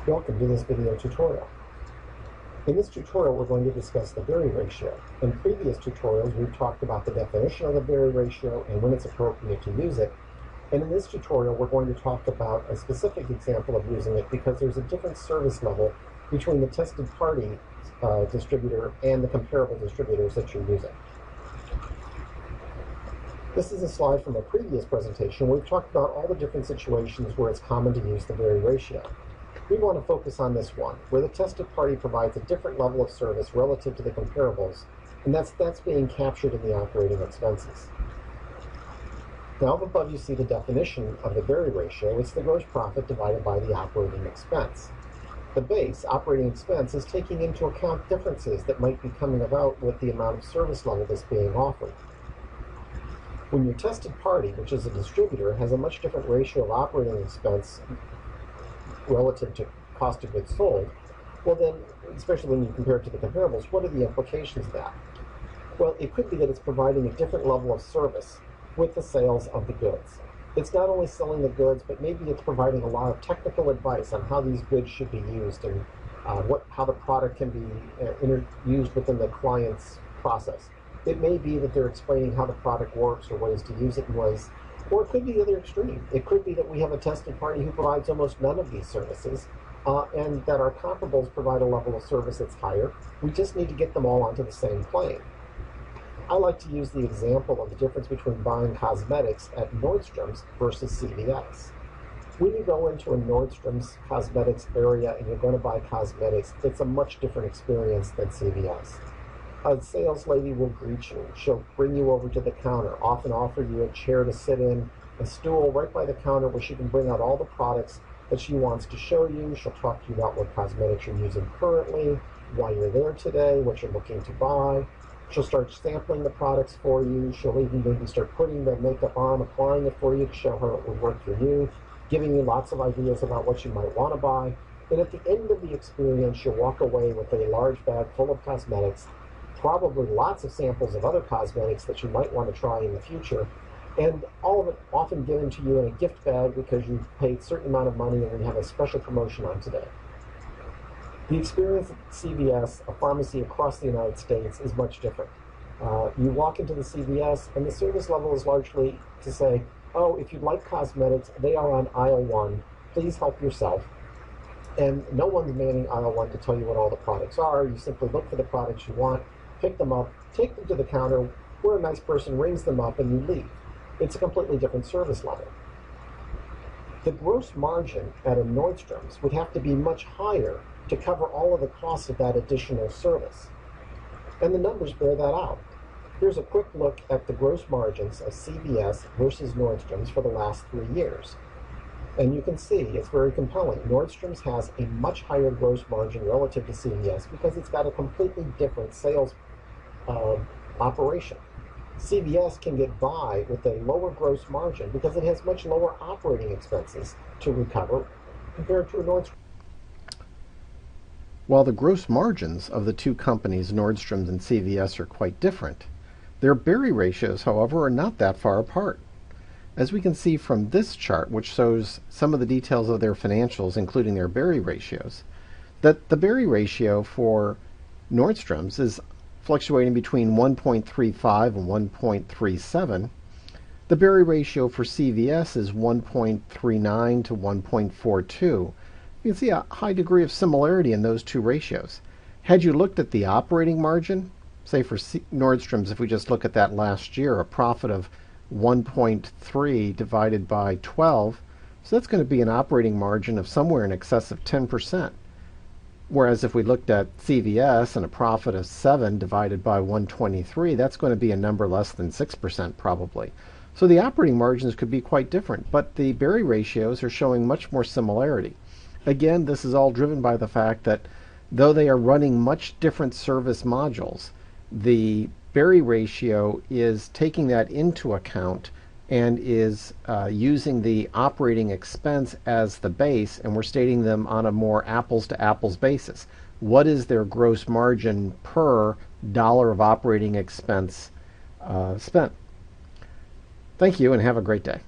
Welcome to this video tutorial. In this tutorial, we're going to discuss the Berry ratio. In previous tutorials, we've talked about the definition of the Berry ratio and when it's appropriate to use it. And in this tutorial, we're going to talk about a specific example of using it because there's a different service level between the tested party distributor and the comparable distributors that you're using. This is a slide from a previous presentation where we've talked about all the different situations where it's common to use the Berry ratio. We want to focus on this one, where the tested party provides a different level of service relative to the comparables, and that's being captured in the operating expenses. Now up above you see the definition of the Berry ratio. It's the gross profit divided by the operating expense. The base operating expense is taking into account differences that might be coming about with the amount of service level that's being offered. When your tested party, which is a distributor, has a much different ratio of operating expense relative to cost of goods sold, well then, especially when you compare it to the comparables, what are the implications of that? Well, it could be that it's providing a different level of service with the sales of the goods. It's not only selling the goods, but maybe it's providing a lot of technical advice on how these goods should be used and how the product can be used within the client's process. It may be that they're explaining how the product works or ways to use it in ways. Or it could be the other extreme. It could be that we have a tested party who provides almost none of these services, and that our comparables provide a level of service that's higher. We just need to get them all onto the same plane. I like to use the example of the difference between buying cosmetics at Nordstrom's versus CVS. When you go into a Nordstrom's cosmetics area and you're going to buy cosmetics, it's a much different experience than CVS. A sales lady will greet you. She'll bring you over to the counter, often offer you a chair to sit in, a stool right by the counter where she can bring out all the products that she wants to show you. She'll talk to you about what cosmetics you're using currently, why you're there today, what you're looking to buy. She'll start sampling the products for you. She'll even maybe start putting the makeup on, applying it for you to show her it would work for you, giving you lots of ideas about what you might want to buy. And at the end of the experience, you'll walk away with a large bag full of cosmetics, probably lots of samples of other cosmetics that you might want to try in the future, and all of it often given to you in a gift bag because you've paid a certain amount of money and you have a special promotion on today. The experience at CVS, a pharmacy across the United States, is much different. You walk into the CVS and the service level is largely to say, oh, if you'd like cosmetics, they are on aisle 1, please help yourself. And no one's manning aisle 1 to tell you what all the products are. You simply look for the products you want, pick them up, take them to the counter, where a nice person rings them up, and you leave. It's a completely different service level. The gross margin at a Nordstrom's would have to be much higher to cover all of the costs of that additional service. And the numbers bear that out. Here's a quick look at the gross margins of CVS versus Nordstrom's for the last 3 years. And you can see it's very compelling. Nordstrom's has a much higher gross margin relative to CVS because it's got a completely different sales operation. CVS can get by with a lower gross margin because it has much lower operating expenses to recover compared to a Nordstrom. While the gross margins of the two companies, Nordstrom's and CVS, are quite different, their Berry ratios, however, are not that far apart. As we can see from this chart, which shows some of the details of their financials, including their Berry ratios, that the Berry ratio for Nordstrom's is fluctuating between 1.35 and 1.37. The Berry ratio for CVS is 1.39 to 1.42. You can see a high degree of similarity in those two ratios. Had you looked at the operating margin, say for Nordstrom's, if we just look at that last year, a profit of 1.3 divided by 12, so that's going to be an operating margin of somewhere in excess of 10%. Whereas if we looked at CVS and a profit of 7 divided by 123, that's going to be a number less than 6% probably. So the operating margins could be quite different, but the Berry ratios are showing much more similarity. Again, this is all driven by the fact that though they are running much different service modules, the Berry ratio is taking that into account and is using the operating expense as the base, and we're stating them on a more apples-to-apples basis. What is their gross margin per dollar of operating expense spent? Thank you, and have a great day.